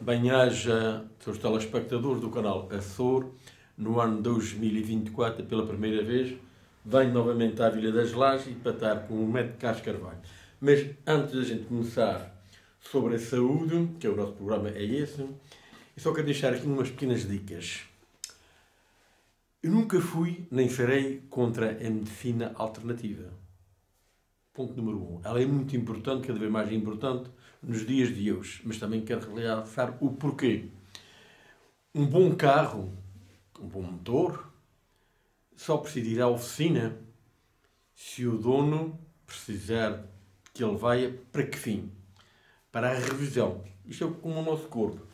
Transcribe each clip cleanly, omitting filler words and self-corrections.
Bem-aja, seus telespectadores do canal Açor, no ano 2024, pela primeira vez, venho novamente à Vila das Lajes e para estar com o médico Carlos Carvalho. Mas antes da gente começar sobre a saúde, que é o nosso programa é esse, eu só quero deixar aqui umas pequenas dicas. Eu nunca fui nem serei contra a medicina alternativa. Ponto número 1. Ela é muito importante, cada vez mais importante, nos dias de hoje. Mas também quero realçar o porquê. Um bom carro, um bom motor, só precisa ir à oficina se o dono precisar que ele vá. Para que fim? Para a revisão. Isto é como o nosso corpo.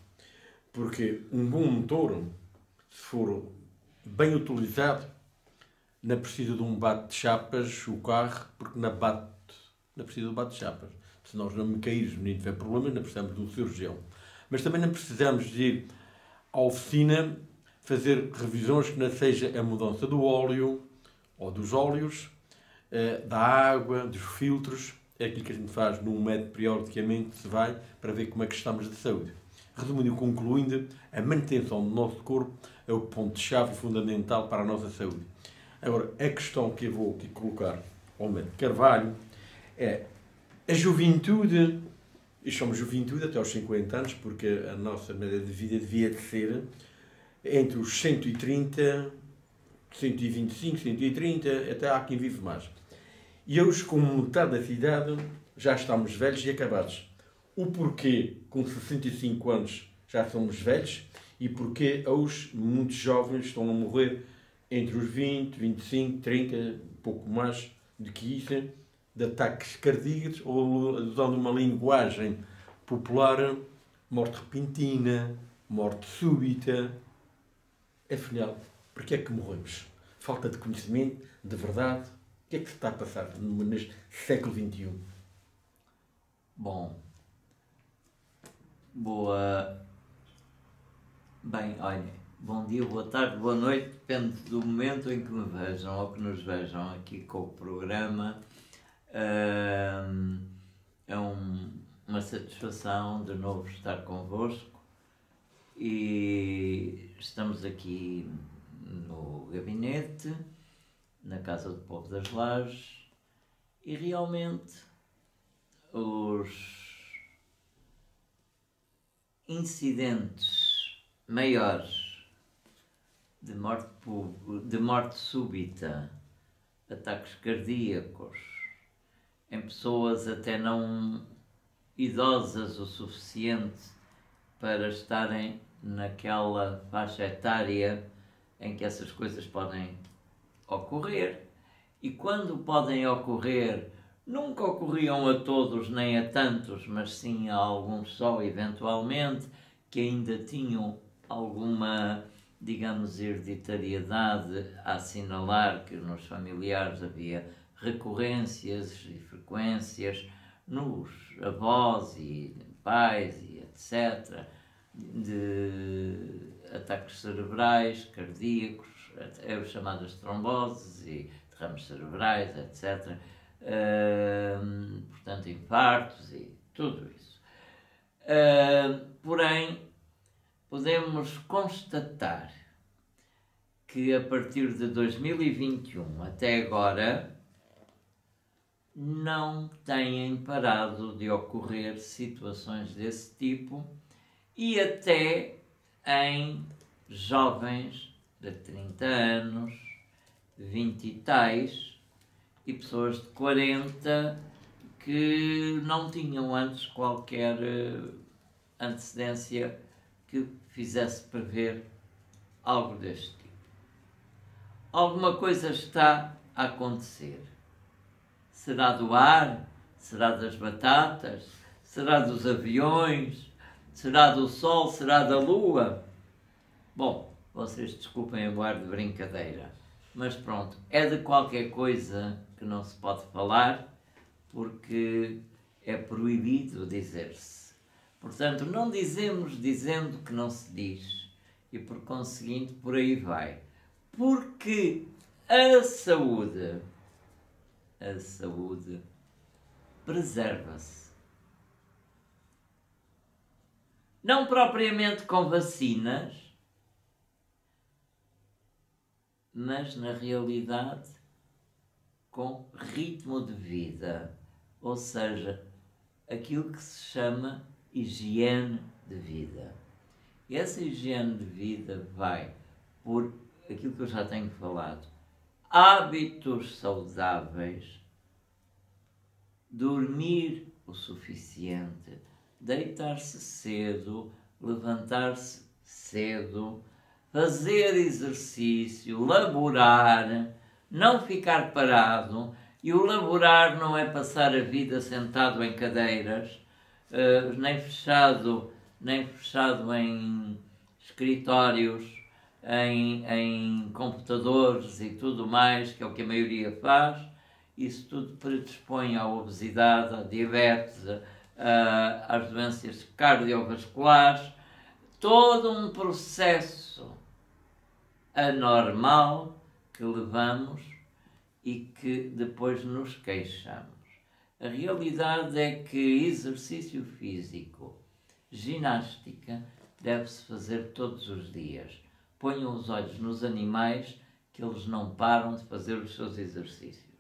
Porque um bom motor, se for bem utilizado, não precisa de um bate de chapas o carro, porque não precisa de um bate de chapas. Se nós não cairmos nem tiver problemas, não precisamos de um cirurgião. Mas também não precisamos de ir à oficina fazer revisões que não seja a mudança do óleo ou dos óleos, da água, dos filtros. É aquilo que a gente faz num médico periodicamente, se vai para ver como é que estamos de saúde. Resumindo e concluindo, a manutenção do nosso corpo é o ponto-chave fundamental para a nossa saúde. Agora, a questão que eu vou aqui colocar ao médico Carvalho é a juventude. E somos juventude até aos 50 anos, porque a nossa média de vida devia de ser entre os 130, 125, 130, até há quem vive mais. E hoje, como metade da cidade, já estamos velhos e acabados. O porquê, com 65 anos, já somos velhos, e porquê hoje muitos jovens estão a morrer entre os 20, 25, 30, pouco mais do que isso, de ataques cardíacos, ou usando uma linguagem popular, morte repentina, morte súbita. Afinal, porquê é que morremos? Falta de conhecimento, de verdade? O que é que se está a passar neste século XXI? Bom, olha, bom dia, boa tarde, boa noite, depende do momento em que me vejam ou que nos vejam aqui com o programa. É uma satisfação de novo estar convosco e estamos aqui no gabinete, na Casa do Povo das Lajes, e realmente os incidentes maiores de morte súbita, ataques cardíacos, em pessoas até não idosas o suficiente para estarem naquela faixa etária em que essas coisas podem ocorrer. E quando podem ocorrer, nunca ocorriam a todos nem a tantos, mas sim a alguns só, eventualmente, que ainda tinham alguma, digamos, hereditariedade a assinalar que nos familiares havia recorrências e frequências nos avós e pais e etc. de ataques cerebrais, cardíacos, as chamadas tromboses e derrames cerebrais, etc. Portanto, infartos e tudo isso. Porém, podemos constatar que a partir de 2021 até agora não têm parado de ocorrer situações desse tipo, e até em jovens de 30 anos, 20 e tais, e pessoas de 40 que não tinham antes qualquer antecedência que fizesse prever algo deste tipo. Alguma coisa está a acontecer. Será do ar? Será das batatas? Será dos aviões? Será do sol? Será da lua? Bom, vocês desculpem o ar de brincadeira, mas pronto, é de qualquer coisa que não se pode falar, porque é proibido dizer-se. Portanto, não dizemos dizendo que não se diz, e por conseguinte por aí vai. Porque a saúde preserva-se. Não propriamente com vacinas, mas na realidade com ritmo de vida, ou seja, aquilo que se chama higiene de vida. E essa higiene de vida vai por aquilo que eu já tenho falado: hábitos saudáveis, dormir o suficiente, deitar-se cedo, levantar-se cedo, fazer exercício, laborar, não ficar parado. E o laborar não é passar a vida sentado em cadeiras, nem fechado em escritórios, em computadores e tudo mais, que é o que a maioria faz. Isso tudo predispõe à obesidade, à diabetes, às doenças cardiovasculares, todo um processo anormal que levamos e que depois nos queixamos. A realidade é que exercício físico, ginástica, deve-se fazer todos os dias. Ponham os olhos nos animais, que eles não param de fazer os seus exercícios.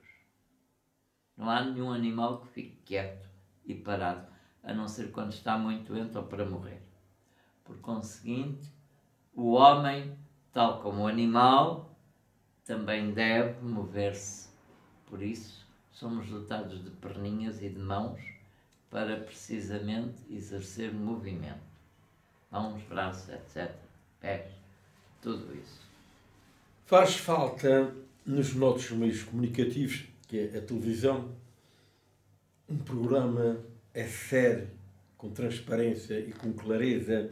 Não há nenhum animal que fique quieto e parado, a não ser quando está muito doente ou para morrer. Por conseguinte, o homem, tal como o animal, também deve mover-se. Por isso, somos dotados de perninhas e de mãos para precisamente exercer movimento. Mãos, braços, etc. Pés, tudo isso. Faz falta nos nossos meios comunicativos, que é a televisão, um programa a sério, com transparência e com clareza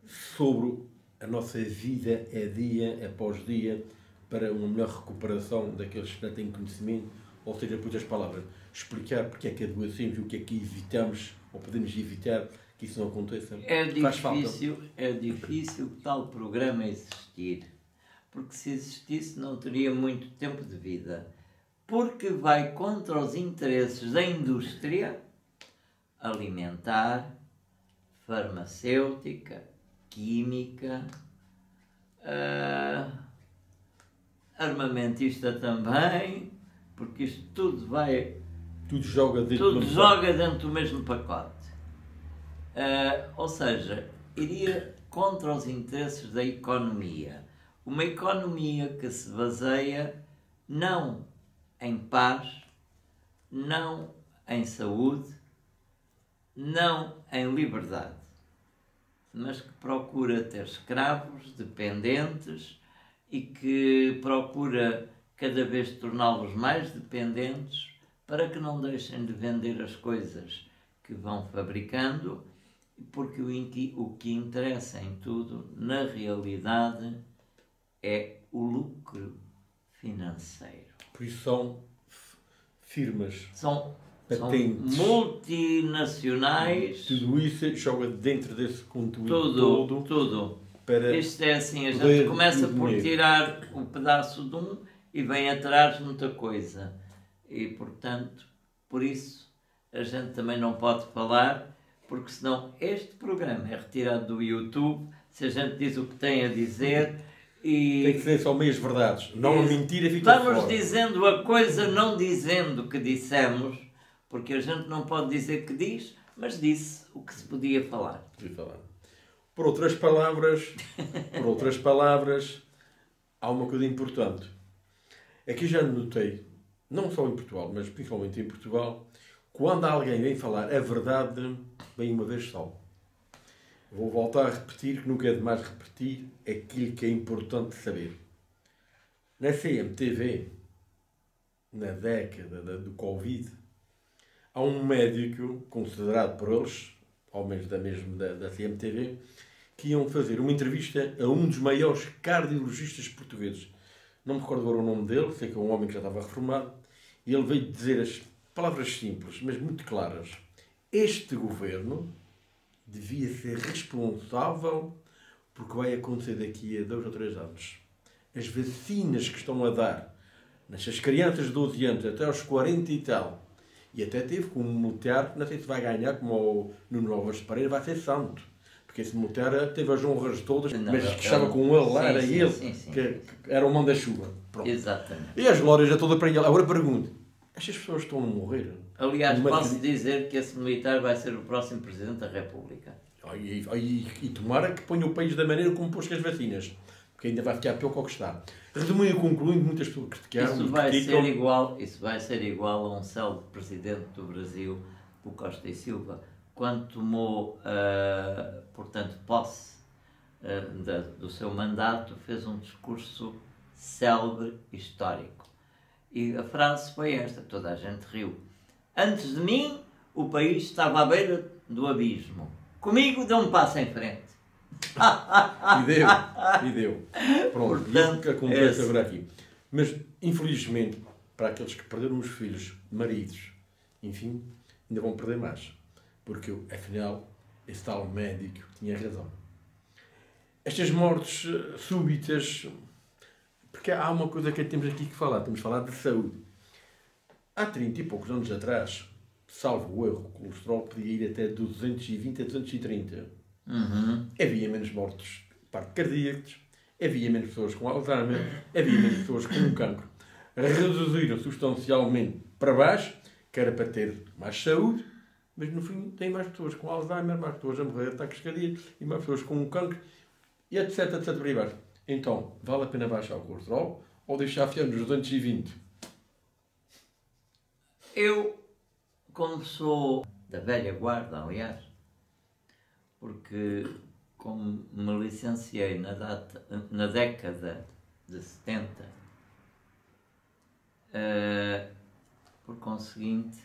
sobre a nossa vida dia após dia, para uma melhor recuperação daqueles que não têm conhecimento, ou seja, por outras palavras, explicar porque é que adoecemos e o que é que evitamos, ou podemos evitar que isso não aconteça. É difícil que tal programa existir, porque se existisse não teria muito tempo de vida, porque vai contra os interesses da indústria alimentar, farmacêutica, química, armamentista também, porque isto tudo vai... Tudo joga dentro do mesmo pacote. Ou seja, iria contra os interesses da economia. Uma economia que se baseia não em paz, não em saúde, não em liberdade, mas que procura ter escravos, dependentes, e que procura cada vez torná-los mais dependentes para que não deixem de vender as coisas que vão fabricando, porque o que interessa em tudo, na realidade, é o lucro financeiro. Por isso são firmas, são patentes, multinacionais. Tudo isso joga dentro desse conteúdo Tudo. Para isto é assim, a gente começa por tirar um pedaço de um e vem atrás muita coisa. E, portanto, por isso, a gente também não pode falar, porque senão este programa é retirado do YouTube, se a gente diz o que tem a dizer... E tem que ser só meias verdades, não a mentira fica fora. Vamos dizendo a coisa, não dizendo que dissemos, porque a gente não pode dizer que diz, mas disse o que se podia falar. Por outras palavras, há uma coisa importante. É que já notei, não só em Portugal, mas principalmente em Portugal, quando alguém vem falar a verdade, vem uma vez só. Vou voltar a repetir, que nunca é demais repetir, aquilo que é importante saber. Na CMTV, na década do Covid, há um médico, considerado por eles, ao menos da CMTV, que iam fazer uma entrevista a um dos maiores cardiologistas portugueses. Não me recordo agora o nome dele, sei que é um homem que já estava reformado, e ele veio dizer as palavras simples, mas muito claras. Este governo devia ser responsável porque vai acontecer daqui a 2 ou 3 anos. As vacinas que estão a dar nestas crianças de 12 anos até aos 40 e tal, e até teve como militar, não sei se vai ganhar, como o Nuno Álvares Pereira, vai ser santo. Porque esse militar teve as honras todas, Não, mas que estava com ele lá, era ele, sim. que era o mão-da-chuva. Pronto. Exatamente. E as glórias é toda para ele. Agora pergunto, estas pessoas estão a morrer? Aliás, posso dizer que esse militar vai ser o próximo Presidente da República. E tomara que ponha o país da maneira como pôs com as vacinas. Porque ainda vai ficar pior que o que está. Resumindo e concluindo, muitas pessoas criticaram. Isso vai ser igual a um célebre Presidente do Brasil, o Costa e Silva, quando tomou, portanto, posse do seu mandato, fez um discurso célebre, histórico. E a frase foi esta, toda a gente riu. Antes de mim, o país estava à beira do abismo. Comigo deu um passo em frente. E deu. Pronto, portanto, e é o que acontece agora aqui. Mas, infelizmente, para aqueles que perderam os filhos, maridos, enfim, ainda vão perder mais. Porque, afinal, esse tal médico tinha razão. Estas mortes súbitas... Porque há uma coisa que temos aqui que falar. Temos de falar de saúde. Há 30 e poucos anos atrás, salvo o erro, o colesterol podia ir até 220 a 230. Havia menos mortes de parte cardíacos, havia menos pessoas com Alzheimer, havia menos pessoas com cancro. Reduziram substancialmente para baixo, que era para ter mais saúde, mas no fim tem mais pessoas com Alzheimer, mais pessoas a morrer de ataques cardíacos e mais pessoas com cancro, e etc, etc, por aí baixo. Então, vale a pena baixar o colesterol ou deixar fiar nos 220? Eu, como sou da velha guarda, aliás, porque como me licenciei na década de 70, por conseguinte,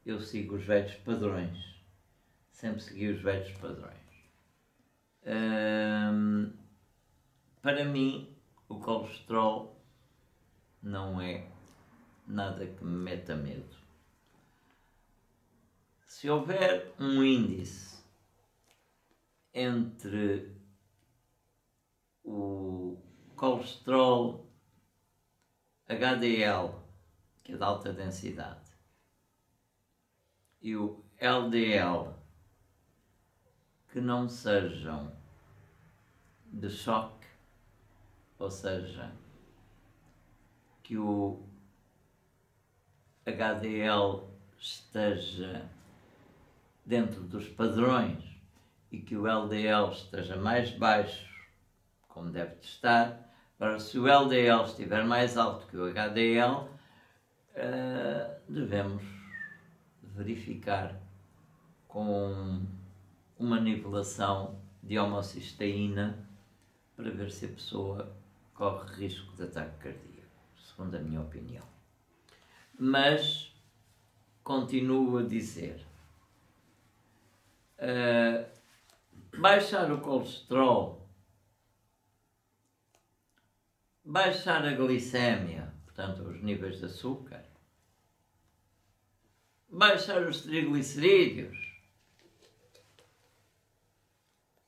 eu sigo os velhos padrões. Sempre segui os velhos padrões. Para mim, o colesterol não é nada que me meta medo. Se houver um índice entre o colesterol HDL, que é de alta densidade, e o LDL, que não sejam de choque, ou seja, que o HDL esteja dentro dos padrões e que o LDL esteja mais baixo, como deve estar. Agora, se o LDL estiver mais alto que o HDL, devemos verificar com uma nivelação de homocisteína para ver se a pessoa corre risco de ataque cardíaco, segundo a minha opinião. Mas, continuo a dizer, baixar o colesterol, baixar a glicémia, portanto os níveis de açúcar, baixar os triglicerídeos,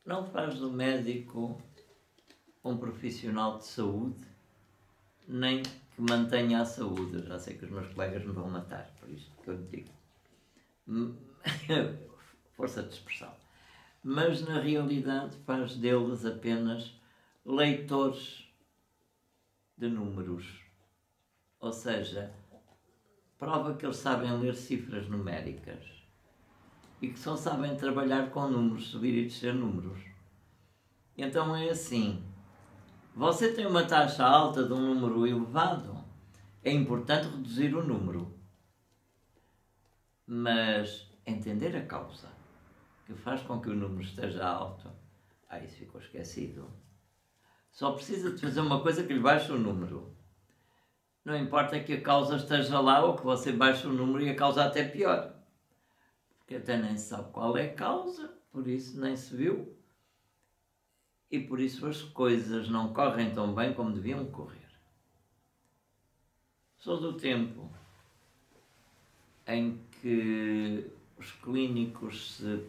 não faz do médico um profissional de saúde, nem que mantenha a saúde. Eu já sei que os meus colegas me vão matar, por isto que eu lhe digo. Força de expressão. Mas, na realidade, faz deles apenas leitores de números. Ou seja, prova que eles sabem ler cifras numéricas e que só sabem trabalhar com números, subir e descer números. Então é assim, você tem uma taxa alta de um número elevado, é importante reduzir o número, mas entender a causa que faz com que o número esteja alto, isso ficou esquecido. Só precisa de fazer uma coisa que lhe baixe o número. Não importa que a causa esteja lá ou que você baixe o número e a causa até pior. Porque até nem se sabe qual é a causa, por isso nem se viu. E por isso as coisas não correm tão bem como deviam correr. Sou do tempo em que os clínicos se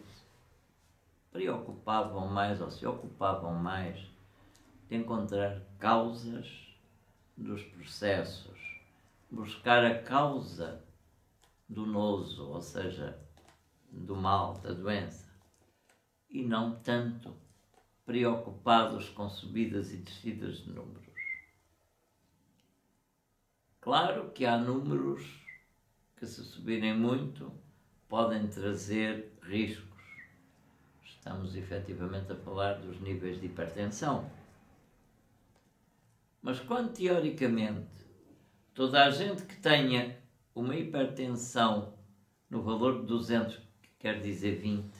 preocupavam mais ou se ocupavam mais de encontrar causas dos processos, buscar a causa do noso, ou seja, do mal, da doença, e não tanto preocupados com subidas e descidas de números. Claro que há números que, se subirem muito, podem trazer riscos. Estamos efetivamente a falar dos níveis de hipertensão. Mas quando, teoricamente, toda a gente que tenha uma hipertensão no valor de 200, que quer dizer 20,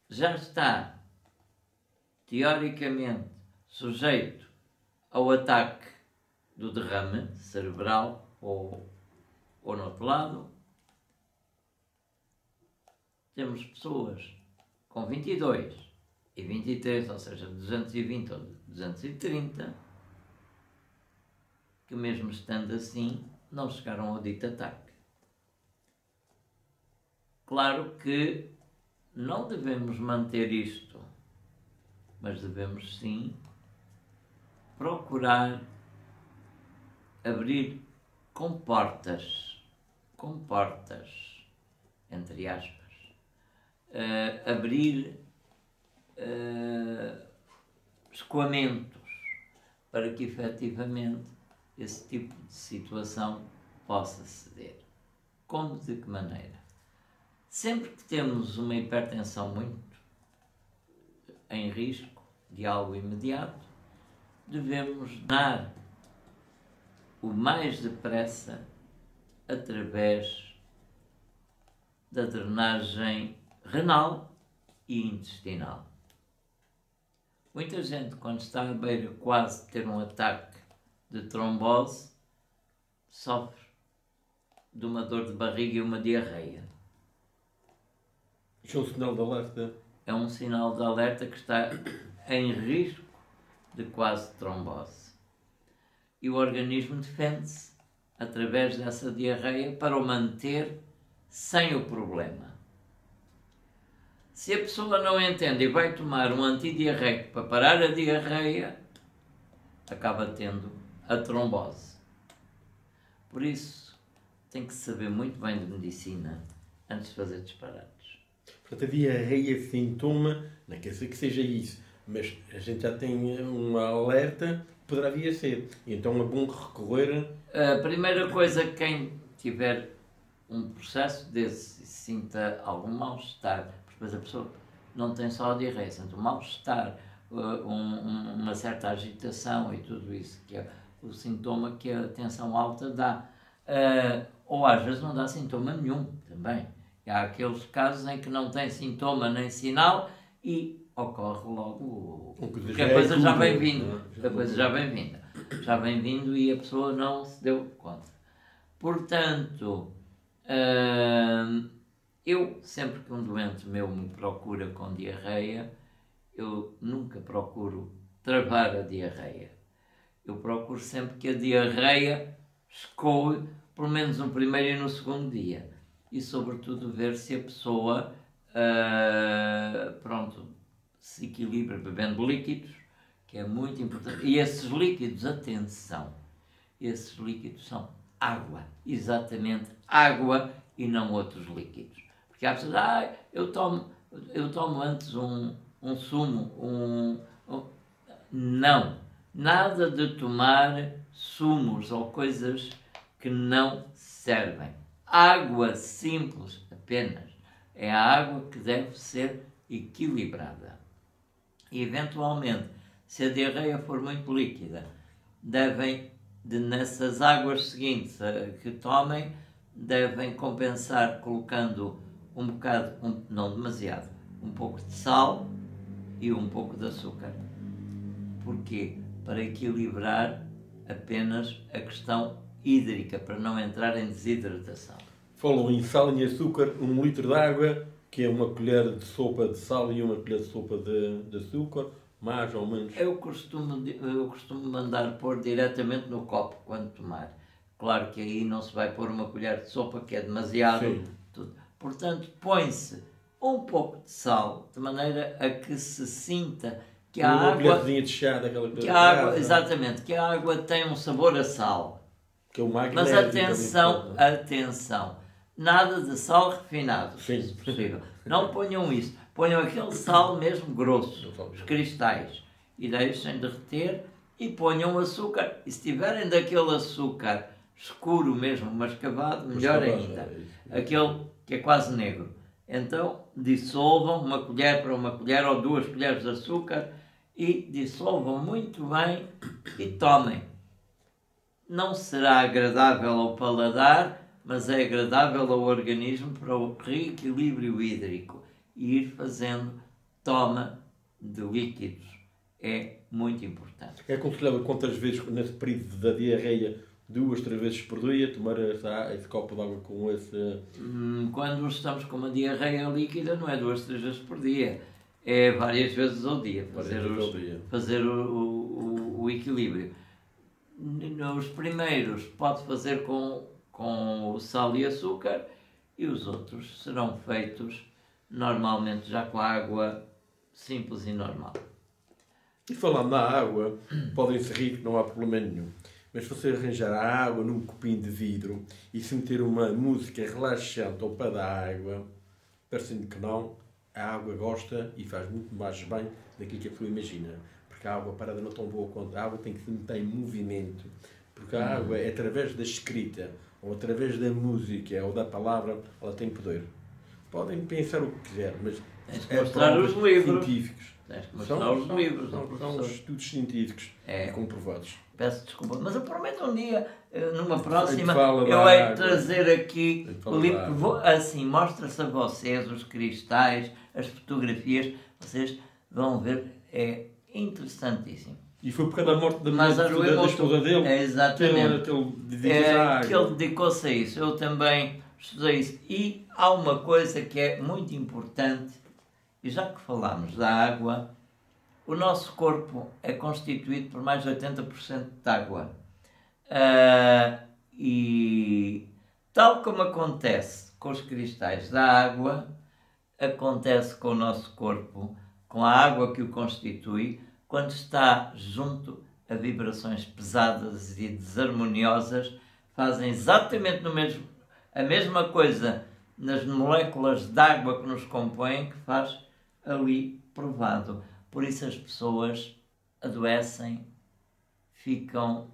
já está, teoricamente, sujeito ao ataque do derrame cerebral ou no outro lado, temos pessoas com 22 e 23, ou seja, 220 ou 230, que mesmo estando assim, não chegaram ao dito ataque. Claro que não devemos manter isto, mas devemos sim procurar abrir comportas, entre aspas, abrir escoamentos para que efetivamente esse tipo de situação possa ceder. Como? De que maneira? Sempre que temos uma hipertensão muito em risco de algo imediato, devemos dar o mais depressa através da drenagem renal e intestinal. Muita gente, quando está à beira quase de ter um ataque de trombose, sofre de uma dor de barriga e uma diarreia. Isso é um sinal de alerta? É um sinal de alerta que está em risco de quase trombose. E o organismo defende-se através dessa diarreia para o manter sem o problema. Se a pessoa não entende e vai tomar um antidiarreico para parar a diarreia, acaba tendo a trombose. Por isso, tem que saber muito bem de medicina antes de fazer disparates. Portanto, a diarreia sintoma, não quer dizer que seja isso, mas a gente já tem um alerta, poderá vir a ser. Então é bom recorrer. A primeira coisa, quem tiver um processo desse e sinta algum mal-estar, porque depois a pessoa não tem só a diarreia, sente um mal-estar, uma certa agitação e tudo isso, que é o sintoma que a tensão alta dá. Ou às vezes não dá sintoma nenhum também. E há aqueles casos em que não tem sintoma nem sinal e ocorre logo porque a coisa já vem vindo. A coisa já vem vindo. Já vem vindo e a pessoa não se deu conta. Portanto, eu, sempre que um doente meu me procura com diarreia, eu nunca procuro travar a diarreia. Eu procuro sempre que a diarreia escoe pelo menos no primeiro e no segundo dia. E, sobretudo, ver se a pessoa se equilibra bebendo líquidos, que é muito importante. E esses líquidos, atenção, esses líquidos são água, exatamente água e não outros líquidos. Porque há pessoas, eu tomo antes um sumo, não, nada de tomar sumos ou coisas que não servem. Água simples apenas. É a água que deve ser equilibrada. E, eventualmente, se a diarreia for muito líquida, nessas águas seguintes que tomem, devem compensar colocando um bocado, não demasiado, um pouco de sal e um pouco de açúcar. Porquê? Para equilibrar apenas a questão hídrica, para não entrar em desidratação. Falam em sal e açúcar, 1 litro de água, que é uma colher de sopa de sal e uma colher de sopa de açúcar, mais ou menos. Eu costumo mandar pôr diretamente no copo quando tomar. Claro que aí não se vai pôr uma colher de sopa, que é demasiado. Tudo. Portanto, põe-se um pouco de sal, de maneira a que se sinta que a água... Uma colherzinha de chá daquela que a água, exatamente, que a água tem um sabor a sal. Que é o mas atenção, nada de sal refinado, se possível. Não ponham isso, Ponham aquele sal mesmo grosso, os cristais, e deixem derreter e ponham o açúcar. E se tiverem daquele açúcar escuro mesmo, mascavado, melhor ainda. Aquele que é quase negro. Então dissolvam uma colher para uma colher ou 2 colheres de açúcar e dissolvam muito bem e tomem. Não será agradável ao paladar, mas é agradável ao organismo para o reequilíbrio hídrico e ir fazendo toma de líquidos. É muito importante. É aconselhável quantas vezes, nesse período da diarreia, 2, 3 vezes por dia, tomar esse copo de água com esse... Quando estamos com uma diarreia líquida, não é 2, 3 vezes por dia. É várias vezes ao dia. Fazer o equilíbrio. Os primeiros pode fazer com o sal e açúcar e os outros serão feitos normalmente já com a água simples e normal. E falando na água, podem se rir que não há problema nenhum. Mas se você arranjar a água num copinho de vidro e se meter uma música relaxante ao pé da água, parecendo que não, a água gosta e faz muito mais bem daquilo que a pessoa imagina. Porque a água parada não é tão boa quanto a água, tem que se meter em movimento. Porque a água, é através da escrita, ou através da música, ou da palavra, ela tem poder. Podem pensar o que quiser, mas mostrar os livros. Científicos. Tens que mostrar os livros. São estudos científicos e comprovados. Peço desculpa, mas eu prometo um dia, numa próxima, eu hei de trazer aqui o livro. Assim, mostra-se a vocês os cristais, as fotografias, vocês vão ver, é interessantíssimo. E foi por causa da morte da esposa dele exatamente, que ele dedicou-se a isso. Eu também estudei isso. E há uma coisa que é muito importante, e já que falámos da água, o nosso corpo é constituído por mais de 80% de água. E tal como acontece com os cristais da água, acontece com o nosso corpo, com a água que o constitui, quando está junto a vibrações pesadas e desarmoniosas, fazem exatamente a mesma coisa nas moléculas de água que nos compõem, que faz ali provado. Por isso as pessoas adoecem, ficam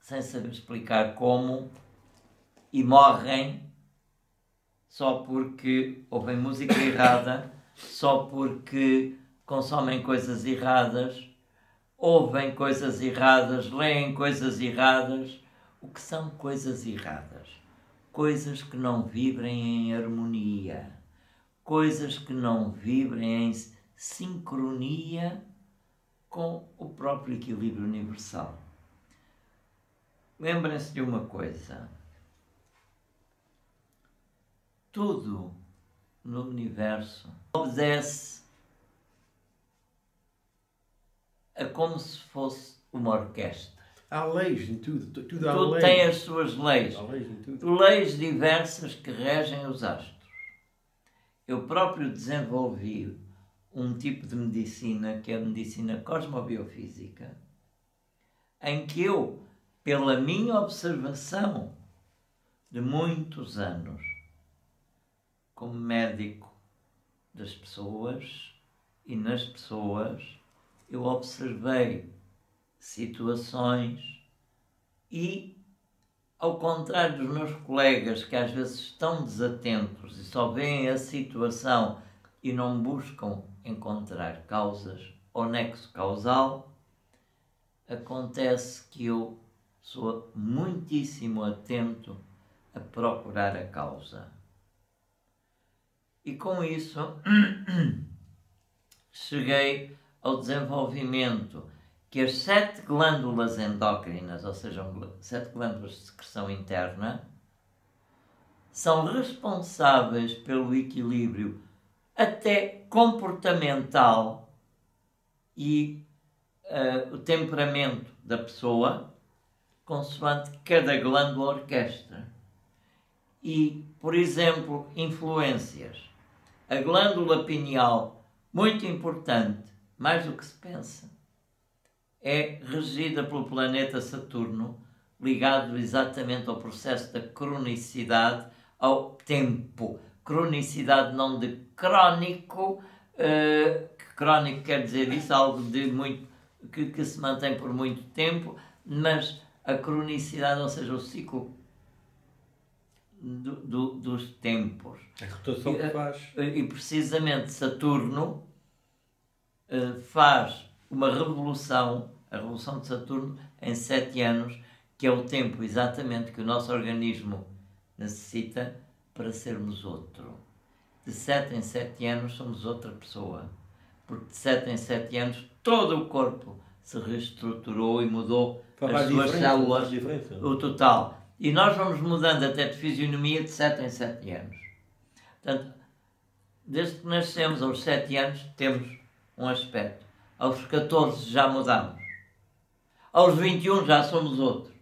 sem saber explicar como e morrem só porque ouvem música errada, só porque consomem coisas erradas, ouvem coisas erradas, leem coisas erradas. O que são coisas erradas? Coisas que não vibrem em harmonia, coisas que não vibrem em sincronia com o próprio equilíbrio universal. Lembrem-se de uma coisa: tudo no universo obedece a como se fosse uma orquestra. Há leis em tudo. Tudo tem as suas leis. Há leis em tudo. Leis diversas que regem os astros. Eu próprio desenvolvi um tipo de medicina, que é a medicina cosmobiofísica, em que eu, pela minha observação de muitos anos, como médico das pessoas e nas pessoas, eu observei situações e, ao contrário dos meus colegas que às vezes estão desatentos e só veem a situação e não buscam encontrar causas ou nexo causal, acontece que eu sou muitíssimo atento a procurar a causa. E com isso cheguei ao desenvolvimento que as 7 glândulas endócrinas, ou seja, 7 glândulas de secreção interna, são responsáveis pelo equilíbrio até comportamental e o temperamento da pessoa, consoante cada glândula orquestra. E, por exemplo, influências. A glândula pineal, muito importante, mais do que se pensa, é regida pelo planeta Saturno, ligado exatamente ao processo da cronicidade, ao tempo. cronicidade, não de crónico, que crónico quer dizer isso, algo de muito, que se mantém por muito tempo, mas a cronicidade, ou seja, o ciclo dos tempos. A rotação que faz. E precisamente Saturno faz uma revolução, a revolução de Saturno, em 7 anos, que é o tempo exatamente que o nosso organismo necessita para sermos outro. De 7 em 7 anos somos outra pessoa. Porque de 7 em 7 anos todo o corpo se reestruturou e mudou as suas células, o total. E nós vamos mudando até de fisionomia de 7 em 7 anos. Portanto, desde que nascemos aos 7 anos temos um aspecto. Aos 14 já mudamos. Aos 21 já somos outro.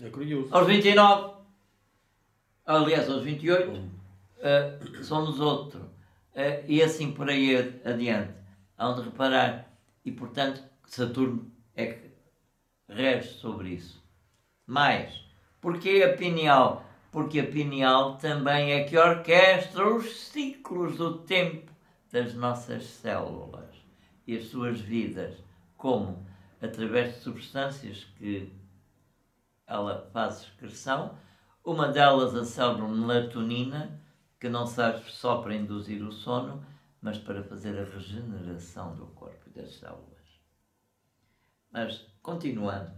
É curioso. Aos 29, aliás, aos 28, somos outro. E assim por aí adiante. Há onde reparar. E, portanto, Saturno é que rege sobre isso. Mais, porquê a pineal? Porque a pineal também é que orquestra os ciclos do tempo das nossas células e as suas vidas. Como? Através de substâncias que ela faz excreção. Uma delas, a célebre melatonina, que não serve só para induzir o sono, mas para fazer a regeneração do corpo e das células. Mas, continuando,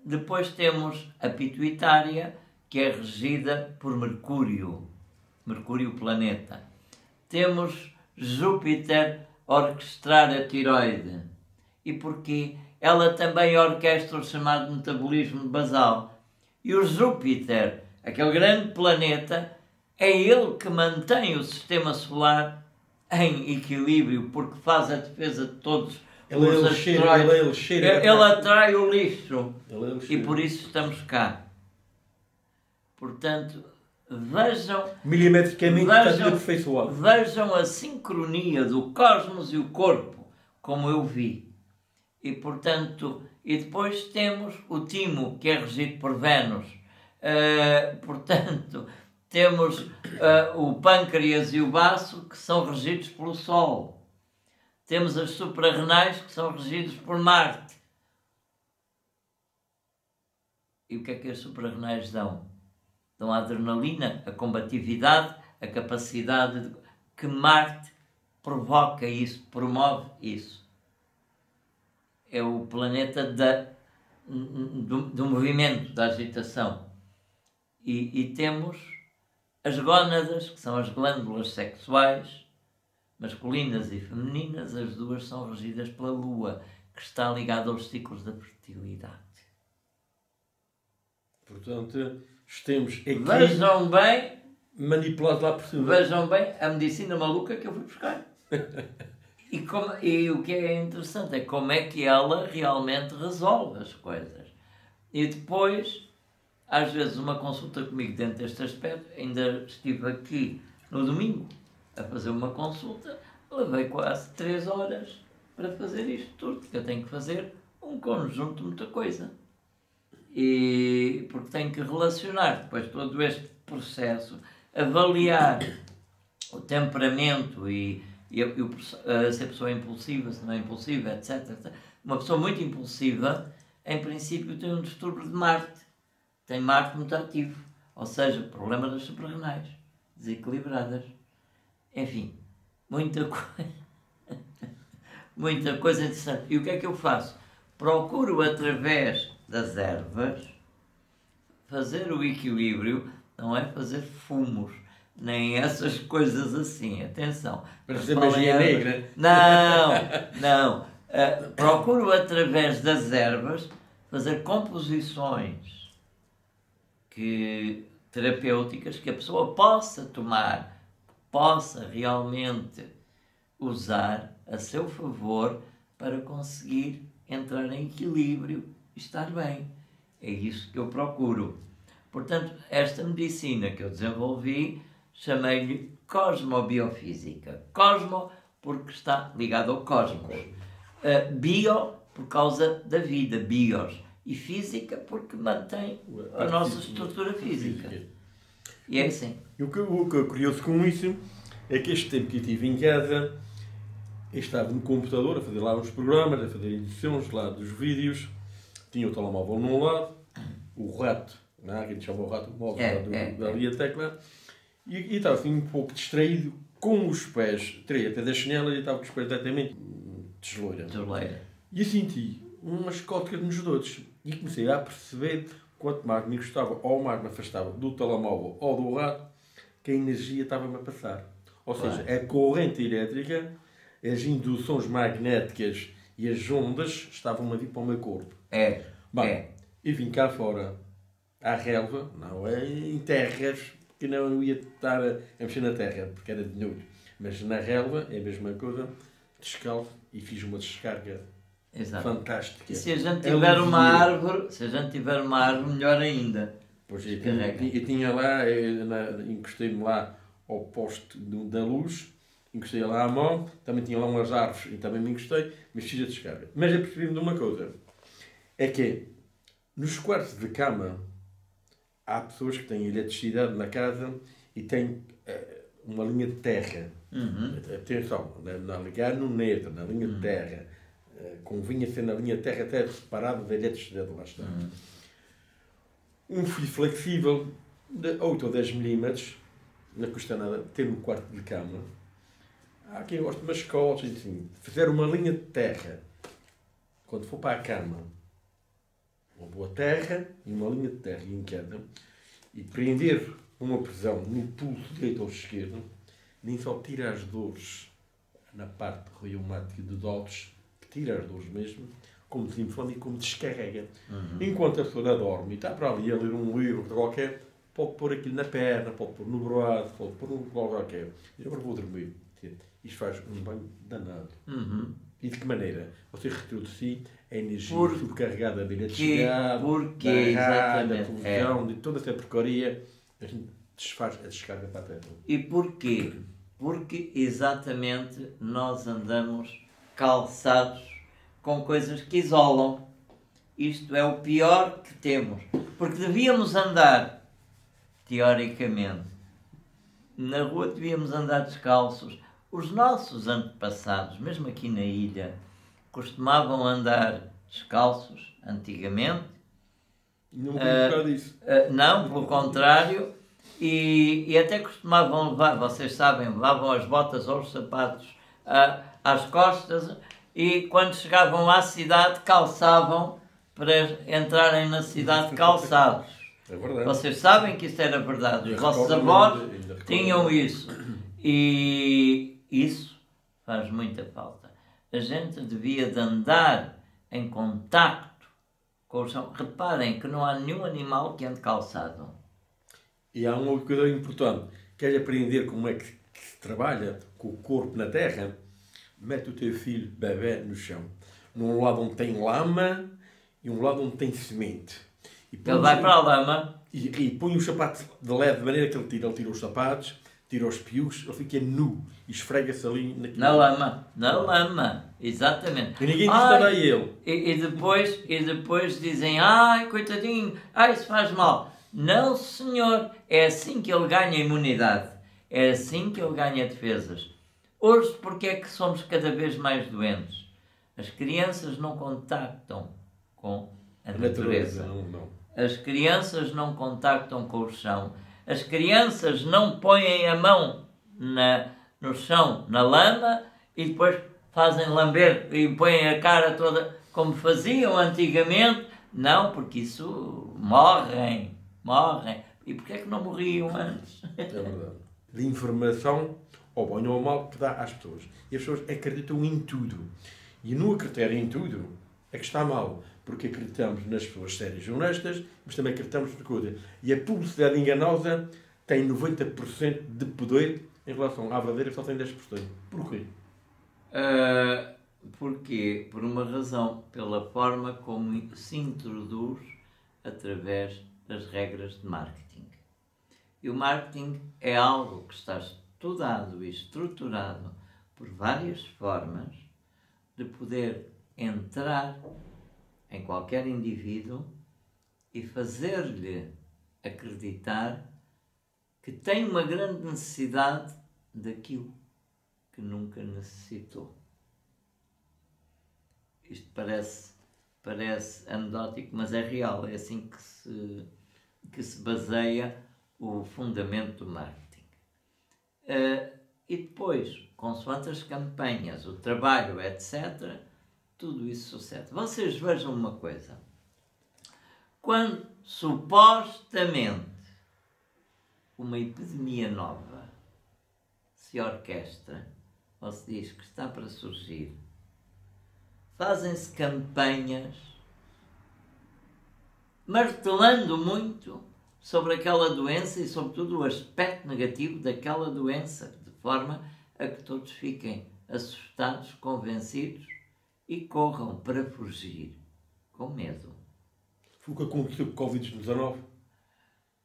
depois temos a pituitária, que é regida por Mercúrio, Mercúrio planeta. Temos Júpiter a orquestrar a tiroide. E porquê? Ela também orquestra o chamado metabolismo basal. E o Júpiter, aquele grande planeta, é ele que mantém o sistema solar em equilíbrio, porque faz a defesa de todos os asteroides. Ele atrai o lixo. E por isso estamos cá. Portanto, vejam, milimetricamente está tudo aperfeiçoado. Vejam a sincronia do cosmos e o corpo, como eu vi. E, portanto, e depois temos o timo, que é regido por Vênus. Portanto, temos o pâncreas e o baço, que são regidos pelo Sol. Temos as suprarrenais, que são regidos por Marte. E o que é que as suprarrenais dão? Dão a adrenalina, a combatividade, a capacidade que Marte provoca isso, promove isso. É o planeta do movimento, da agitação. E temos as gónadas, que são as glândulas sexuais, masculinas e femininas, as duas são regidas pela Lua, que está ligada aos ciclos da fertilidade. Portanto, estamos aqui vejam bem, manipulados lá por cima. Vejam bem a medicina maluca que eu fui buscar. E o que é interessante é como é que ela realmente resolve as coisas. E depois, às vezes, uma consulta comigo dentro deste aspecto, ainda estive aqui no domingo a fazer uma consulta, levei quase 3 horas para fazer isto tudo, porque eu tenho que fazer um conjunto de muita coisa. E porque tenho que relacionar depois todo este processo, avaliar o temperamento e se a pessoa é impulsiva, se não é impulsiva, etc. Uma pessoa muito impulsiva, em princípio, tem um distúrbio de Marte. Tem Marte muito ativo, ou seja, problema das suprarrenais, desequilibradas. Enfim, muita coisa. Muita coisa interessante. E o que é que eu faço? Procuro, através das ervas, fazer o equilíbrio, não é fazer fumos, nem essas coisas assim, atenção. Para fazer magia negra? Não. Procuro, através das ervas, fazer composições terapêuticas que a pessoa possa tomar, possa realmente usar a seu favor para conseguir entrar em equilíbrio e estar bem. É isso que eu procuro. Portanto, esta medicina que eu desenvolvi, chamei-lhe Cosmobiofísica. Cosmo, porque está ligado ao cosmos. Bio, por causa da vida, bios. E física, porque mantém a nossa estrutura física. E é assim. E o que é curioso com isso é que este tempo que eu estive em casa, eu estava no computador a fazer lá uns programas, a fazer edições lá dos vídeos, tinha o telemóvel num lado, o rato, não é? Que a gente chama o rato móvel da linha tecla, e estava assim um pouco distraído, com os pés, tirei até da chinela e estava com os pés diretamente desloira. E eu senti umas cócegas nos dedos e comecei a perceber, quanto mais me gostava ou mais me afastava do telemóvel ou do rato, que a energia estava-me a passar. Ou seja, a corrente elétrica, as induções magnéticas e as ondas estavam a vir para o meu corpo. E vim cá fora, à relva, não é em terras, porque não eu ia estar a mexer na terra, porque era de noite. Mas na relva é a mesma coisa, descalço, e fiz uma descarga fantástica. E se a gente tiver uma árvore, melhor ainda. Pois eu tinha lá, encostei-me lá ao poste da luz, encostei lá à mão, também tinha lá umas árvores e também me encostei, mas fiz a descarga. Mas eu percebi-me de uma coisa, é que nos quartos de cama há pessoas que têm eletricidade na casa e têm uma linha de terra. Atenção, não ligar no neto, na linha de terra. Convinha ser na linha de terra até separado da eletricidade, lá está. Um fio flexível de 8 ou 10 milímetros, não custa nada, ter no quarto de cama. Há quem gosta de mascotes, assim, fazer uma linha de terra. Quando for para a cama, uma boa terra e uma linha de terra em cada, e prender uma prisão no pulso direito ou esquerdo, nem só tira as dores na parte reumática dos ossos, que tira as dores mesmo, como desinflama e como descarrega. Enquanto a pessoa dorme e está para ali a ler um livro qualquer, pode pôr aquilo na perna, pode pôr no braço, pode pôr no qualquer. E agora vou dormir. Isto faz um banho danado. E de que maneira? Você retirou de si a energia subcarregada da eletricidade, da rádio, da televisão, de toda essa porcaria, a gente desfaz a descarga para a terra. E porquê? Porque exatamente nós andamos calçados com coisas que isolam. Isto é o pior que temos. Porque devíamos andar, teoricamente, na rua devíamos andar descalços. Os nossos antepassados, mesmo aqui na ilha, costumavam andar descalços antigamente. Não vou buscar disso. Não, pelo contrário. E até costumavam levar, vocês sabem, levavam as botas ou os sapatos às costas e quando chegavam à cidade calçavam para entrarem na cidade calçados. É verdade. Vocês sabem que isso era verdade. Os vossos avós tinham isso. E isso faz muita falta. A gente devia de andar em contacto com o chão. Reparem que não há nenhum animal que ande calçado. E há uma coisa importante. Queres aprender como é que se trabalha com o corpo na terra? Mete o teu filho, bebê, no chão. Num lado onde tem lama e um lado onde tem semente. Ele vai para a lama. E põe os sapatos de leve, de maneira que ele tira os sapatos, tira os pios, ele fica nu e esfrega-se ali na lama, exatamente. E ninguém diz nada a ele. E depois dizem, ai, coitadinho, ai, isso faz mal. Não, senhor, é assim que ele ganha imunidade, é assim que ele ganha defesas. Hoje, porque é que somos cada vez mais doentes? As crianças não contactam com a natureza. Não. As crianças não contactam com o chão. As crianças não põem a mão no chão, na lama, e depois fazem lamber e põem a cara toda como faziam antigamente. Não, porque isso morrem. E porquê é que não morriam antes? É verdade. De informação, ao bem ou ao mal, que dá às pessoas. E as pessoas acreditam em tudo. E no acreditar em tudo é que está mal. Porque acreditamos nas pessoas sérias e honestas, mas também acreditamos na coisa. E a publicidade enganosa tem 90% de poder em relação à verdadeira, só tem 10%. Porquê? Porquê? Por uma razão. Pela forma como se introduz através das regras de marketing. E o marketing é algo que está estudado e estruturado por várias formas de poder entrar em qualquer indivíduo e fazer-lhe acreditar que tem uma grande necessidade daquilo que nunca necessitou. Isto parece anedótico, mas é real. É assim que se baseia o fundamento do marketing. E depois, consoante as campanhas, o trabalho, etc., tudo isso sucede. Vocês vejam uma coisa. Quando supostamente uma epidemia nova se orquestra, ou se diz que está para surgir, fazem-se campanhas martelando muito sobre aquela doença e, sobretudo, o aspecto negativo daquela doença, de forma a que todos fiquem assustados, convencidos e corram para fugir, com medo. Foi o que aconteceu com o Covid-19?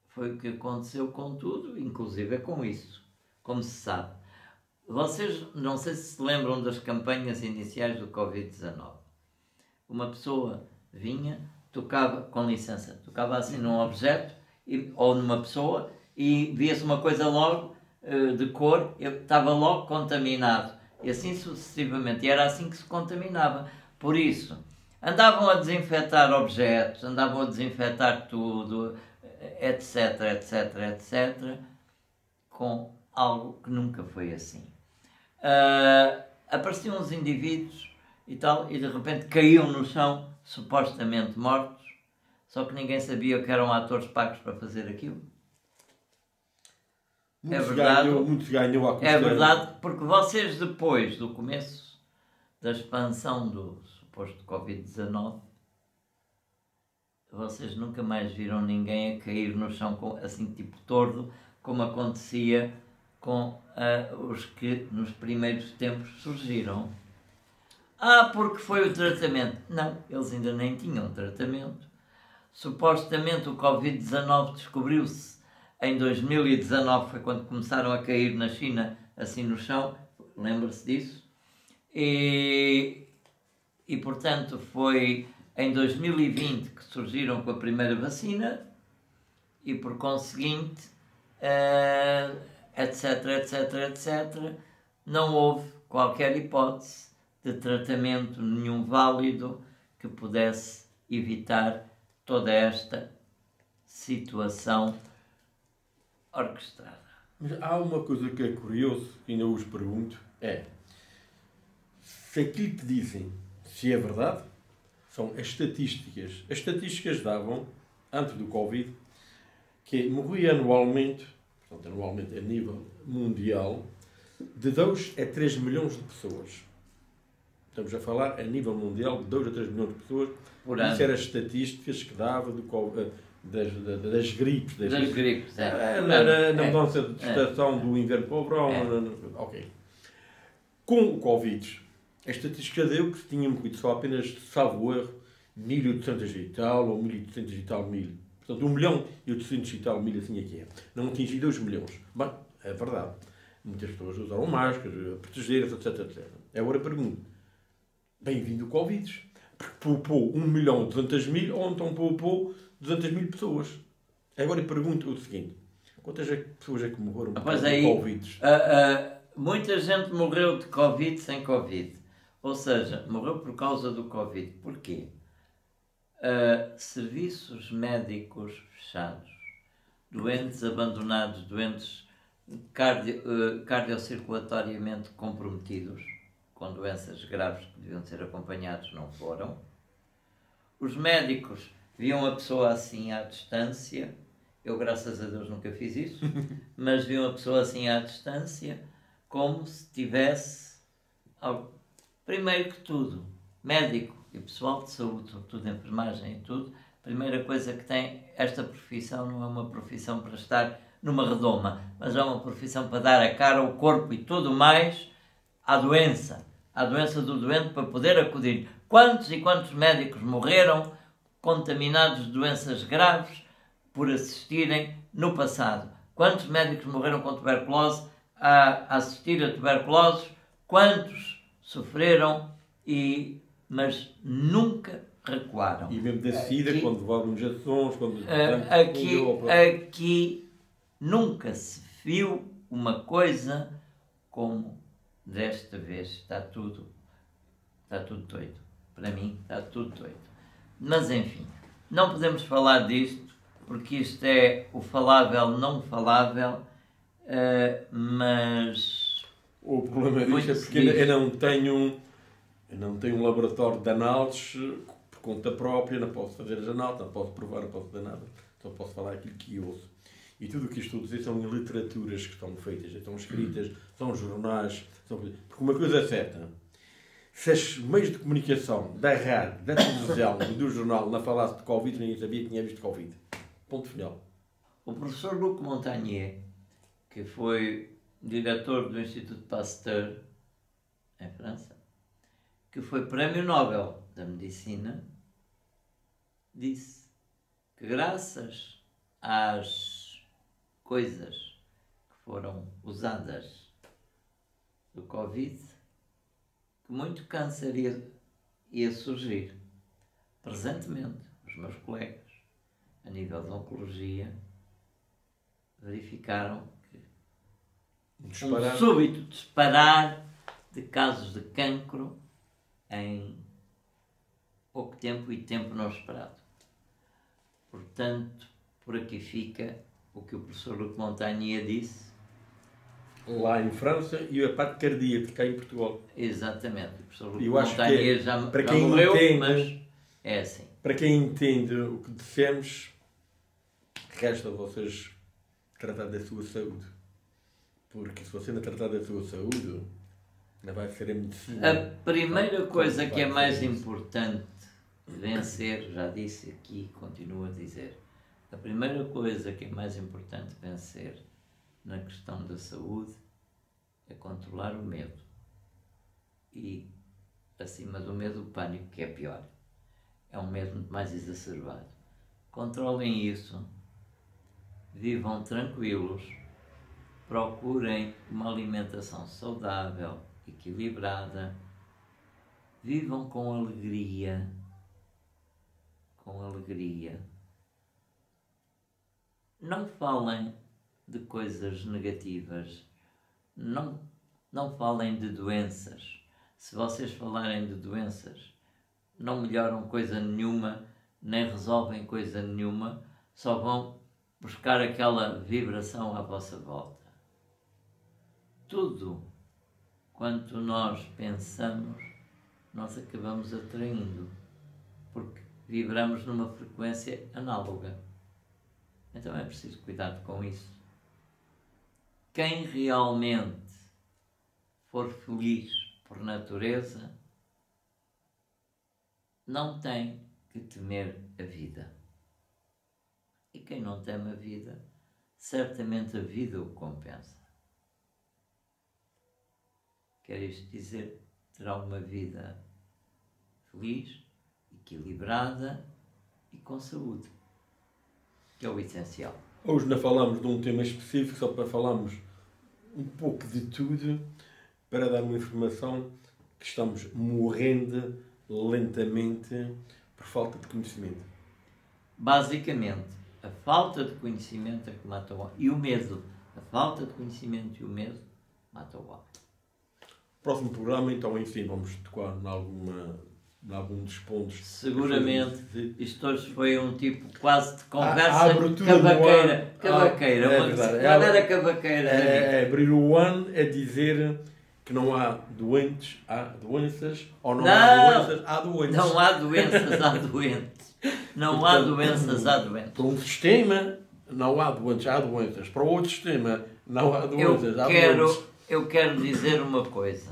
Foi o que aconteceu com tudo, inclusive com isso, como se sabe. Vocês não sei se lembram das campanhas iniciais do Covid-19. Uma pessoa vinha, tocava, com licença, tocava assim num objeto ou numa pessoa e via-se uma coisa logo de cor, estava logo contaminado. E assim sucessivamente. E era assim que se contaminava. Por isso, andavam a desinfetar objetos, andavam a desinfetar tudo, etc, etc, etc, com algo que nunca foi assim. Apareciam uns indivíduos e tal, e de repente caíam no chão, supostamente mortos, só que ninguém sabia que eram atores pagos para fazer aquilo. Muito se ganhou à custa. É verdade, porque vocês depois do começo da expansão do suposto Covid-19, vocês nunca mais viram ninguém a cair no chão assim tipo tordo, como acontecia com os que nos primeiros tempos surgiram. Porque foi o tratamento. Não, eles ainda nem tinham tratamento. Supostamente o Covid-19 descobriu-se em 2019, foi quando começaram a cair na China, assim no chão, lembra-se disso? E portanto foi em 2020 que surgiram com a primeira vacina e por conseguinte, etc, etc, etc, não houve qualquer hipótese de tratamento nenhum válido que pudesse evitar toda esta situação orquestrada. Mas há uma coisa que é curioso, que ainda vos pergunto, é se aquilo que dizem, se é verdade, são as estatísticas. As estatísticas davam, antes do Covid, que morria anualmente, portanto anualmente a nível mundial, de 2 a 3 milhões de pessoas. Estamos a falar a nível mundial de 2 a 3 milhões de pessoas. Por ano. Isso eram as estatísticas que dava das gripes. Das gripes, Na mudança de estação do inverno para o verão. Ok. Com o Covid, a estatística deu que tinha morrido só apenas, salvo erro, 1.800 e tal, ou 1.800 e tal mil. Portanto, 1.800 e tal mil, assim é que é. Não atingi 2 milhões. Bem, é verdade. Muitas pessoas usaram máscaras, proteger-se, etc, etc. Agora pergunto, bem-vindo o Covid. Porque poupou 1.200.000 ou então poupou 200.000 pessoas. Agora eu pergunto o seguinte, quantas pessoas é que morreram por causa do Covid? Muita gente morreu de Covid sem Covid. Ou seja, morreu por causa do Covid. Porquê? Serviços médicos fechados, doentes abandonados, doentes cardiocirculatoriamente comprometidos, com doenças graves que deviam ser acompanhados, não foram. Os médicos viam a pessoa assim à distância. Eu, graças a Deus, nunca fiz isso, mas viam a pessoa assim à distância, como se tivesse algo. Primeiro que tudo, médico e pessoal de saúde, sobretudo enfermagem e tudo, a primeira coisa que tem, esta profissão não é uma profissão para estar numa redoma, mas é uma profissão para dar a cara, o corpo e tudo mais à doença do doente, para poder acudir. Quantos e quantos médicos morreram contaminados de doenças graves por assistirem no passado? Quantos médicos morreram com tuberculose a assistir a tuberculose? Quantos sofreram mas nunca recuaram? E mesmo da SIDA, quando levavam injeções, quando... Aqui Nunca se viu uma coisa como desta vez. Está tudo doido. Para mim, está tudo doido. Mas, enfim, não podemos falar disto, porque isto é o falável não falável, mas... O problema disto é porque eu não tenho um laboratório de análises por conta própria, não posso fazer as análises, não posso provar, não posso fazer nada, só posso falar aquilo que ouço. E tudo o que estou a dizer são literaturas que estão feitas, estão escritas, são jornais, porque uma coisa é certa, se os meios de comunicação da rádio, da televisão e do jornal não falasse de Covid, ninguém sabia que tinha visto Covid. Ponto final. O professor Luc Montagnier, que foi diretor do Instituto Pasteur, em França, que foi Prémio Nobel da Medicina, disse que graças às coisas que foram usadas do Covid, que muito câncer ia surgir. Presentemente, os meus colegas, a nível de oncologia, verificaram que um súbito disparar de casos de cancro em pouco tempo e tempo não esperado. Portanto, por aqui fica o que o professor Luc Montagnier disse. Lá em França e a parte cardíaca cá em Portugal. Exatamente. O professor Luc Montagnier já morreu, mas é assim. Para quem entende o que dissemos, resta a vocês tratar da sua saúde. Porque se você não tratar da sua saúde, não vai ser a medicina. A primeira coisa que é mais importante vencer, já disse aqui, continuo a dizer, a primeira coisa que é mais importante vencer na questão da saúde é controlar o medo. E, acima do medo, o pânico, que é pior. É um medo muito mais exacerbado. Controlem isso, vivam tranquilos, procurem uma alimentação saudável, equilibrada, vivam com alegria, não falem de coisas negativas, não falem de doenças. Se vocês falarem de doenças, não melhoram coisa nenhuma, nem resolvem coisa nenhuma, só vão buscar aquela vibração à vossa volta. Tudo quanto nós pensamos, nós acabamos atraindo, porque vibramos numa frequência análoga. Então é preciso cuidado com isso. Quem realmente for feliz por natureza, não tem que temer a vida. E quem não teme a vida, certamente a vida o compensa. Quer isto dizer, terá uma vida feliz, equilibrada e com saúde, que é o essencial. Hoje não falamos de um tema específico, só para falarmos um pouco de tudo, para dar uma informação que estamos morrendo lentamente por falta de conhecimento. Basicamente, a falta de conhecimento é que mata o homem. E o medo. A falta de conhecimento e o medo mata o homem. Próximo programa, então, enfim, vamos tocar em algum dos pontos. Seguramente, isto hoje foi um tipo quase de conversa cavaqueira. Cavaqueira, não era cavaqueira. É abrir o ano, é dizer que não há doentes, há doenças, ou não há doenças, há doentes. Não há doenças, há doentes. Não há doenças, há doentes. Para um sistema, não há doentes, há doenças. Para outro sistema, não há doenças, há doentes. Eu quero dizer uma coisa.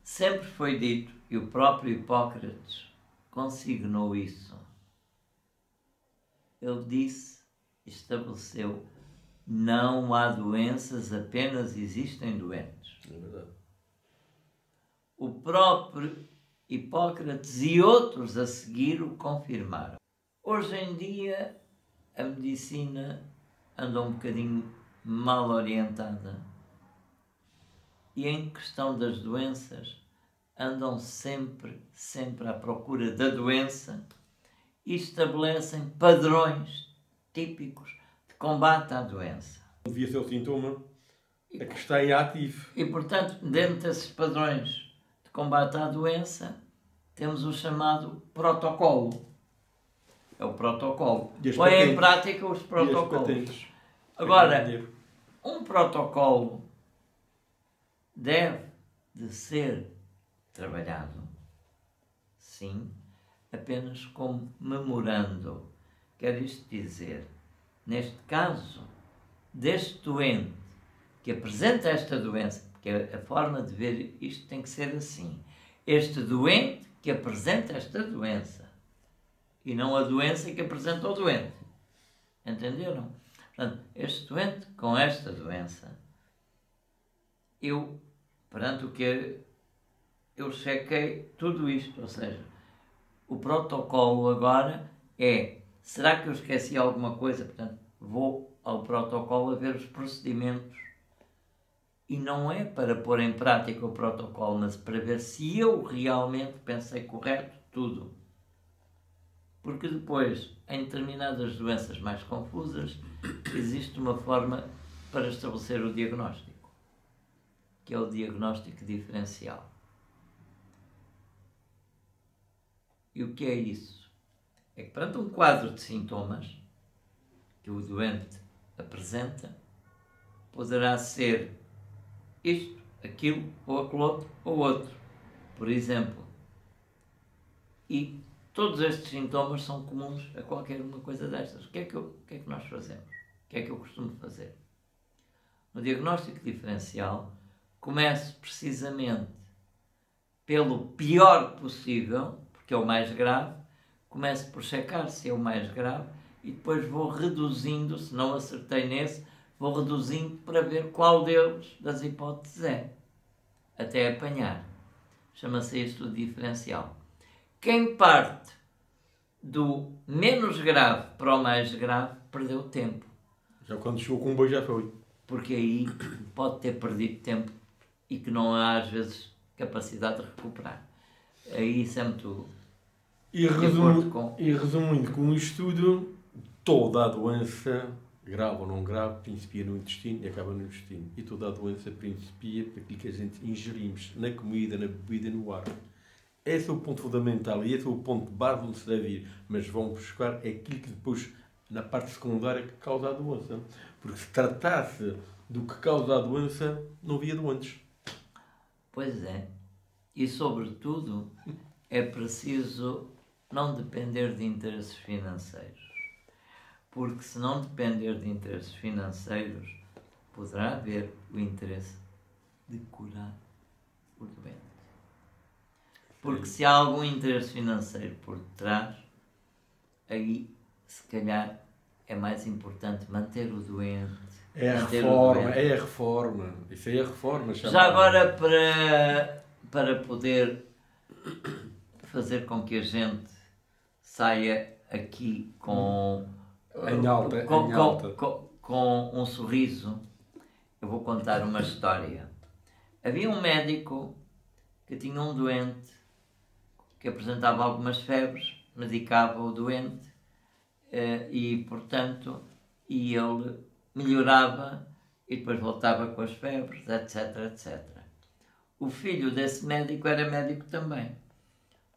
Sempre foi dito, e o próprio Hipócrates consignou isso. Ele disse, estabeleceu, não há doenças, apenas existem doentes. É verdade. O próprio Hipócrates e outros a seguir o confirmaram. Hoje em dia, a medicina anda um bocadinho mal orientada. E em questão das doenças, andam sempre à procura da doença e estabelecem padrões típicos de combate à doença. Devia ser o sintoma a que está em ativo. E, portanto, dentro desses padrões de combate à doença, temos o chamado protocolo. É o protocolo. Põe em prática os protocolos. Agora, um protocolo deve de ser trabalhado, sim, apenas como memorando. Quer isto dizer, neste caso, deste doente que apresenta esta doença, porque a forma de ver isto tem que ser assim. Este doente que apresenta esta doença e não a doença que apresenta o doente. Entenderam? Portanto, este doente com esta doença, perante o que eu chequei tudo isto, ou seja, o protocolo agora é, será que eu esqueci alguma coisa? Portanto, vou ao protocolo a ver os procedimentos. E não é para pôr em prática o protocolo, mas para ver se eu realmente pensei correto tudo. Porque depois, em determinadas doenças mais confusas, existe uma forma para estabelecer o diagnóstico, que é o diagnóstico diferencial. E o que é isso? É que perante um quadro de sintomas que o doente apresenta, poderá ser isto, aquilo, ou aquele outro, ou outro. Por exemplo, e todos estes sintomas são comuns a qualquer uma coisa destas. O que é que nós fazemos? O que é que eu costumo fazer? No diagnóstico diferencial, começo precisamente pelo pior possível, porque é o mais grave, começo por checar se é o mais grave e depois vou reduzindo, se não acertei nesse, vou reduzindo para ver qual das hipóteses é, até apanhar. Chama-se isto de diferencial. Quem parte do menos grave para o mais grave, perdeu tempo. Já quando chegou com um boi já foi. Porque aí pode ter perdido tempo e que não há, às vezes, capacidade de recuperar. Aí isso é muito... E resumindo com isto tudo, toda a doença, grave ou não grave, principia no intestino e acaba no intestino. E toda a doença principia por aquilo que a gente ingerimos, na comida, na bebida, no ar. Esse é o ponto fundamental e esse é o ponto de base onde se deve ir. Mas vão buscar aquilo que depois, na parte secundária, que causa a doença. Porque se tratasse do que causa a doença, não havia doentes. Pois é. E, sobretudo, é preciso não depender de interesses financeiros. Porque, se não depender de interesses financeiros, poderá haver o interesse de curar o doente. Porque se há algum interesse financeiro por detrás, aí, se calhar, é mais importante manter o doente. É a reforma. Isso aí é a reforma. Já agora, para poder fazer com que a gente saia aqui com um sorriso, eu vou contar uma história. Havia um médico que tinha um doente que apresentava algumas febres, medicava o doente e, portanto, ele melhorava e depois voltava com as febres, etc, etc. O filho desse médico era médico também.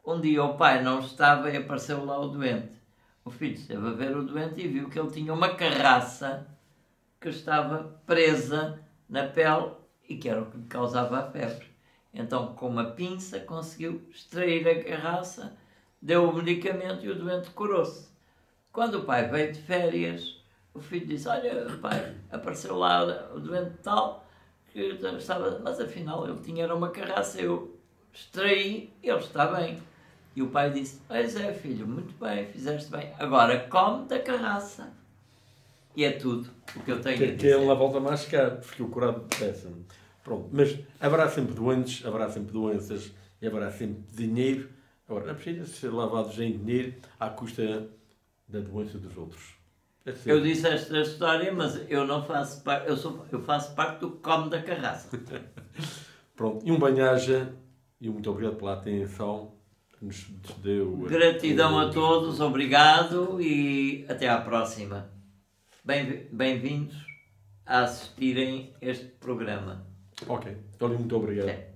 Um dia o pai não estava e apareceu lá o doente. O filho esteve a ver o doente e viu que ele tinha uma carraça que estava presa na pele e que era o que lhe causava a febre. Então, com uma pinça, conseguiu extrair a carraça, deu o medicamento e o doente curou-se. Quando o pai veio de férias, o filho disse: olha, pai, apareceu lá o doente tal, que estava, mas afinal ele era uma carraça, eu extraí, ele está bem. E o pai disse: pois é, filho, muito bem, fizeste bem, agora come da carraça. E é tudo o que eu tenho a dizer. Que ele na volta mais caro, porque o curado depressa. Pronto, mas haverá sempre doentes, haverá sempre doenças e haverá sempre dinheiro. Agora, não precisa ser lavados em dinheiro à custa da doença dos outros. Eu disse esta história, mas eu não faço parte, eu faço parte do que come da carraça. Pronto, e um bem-aja e muito obrigado pela atenção que nos deu. Gratidão a todos, obrigado e até à próxima. bem-vindos a assistirem este programa. Ok. Então, muito obrigado.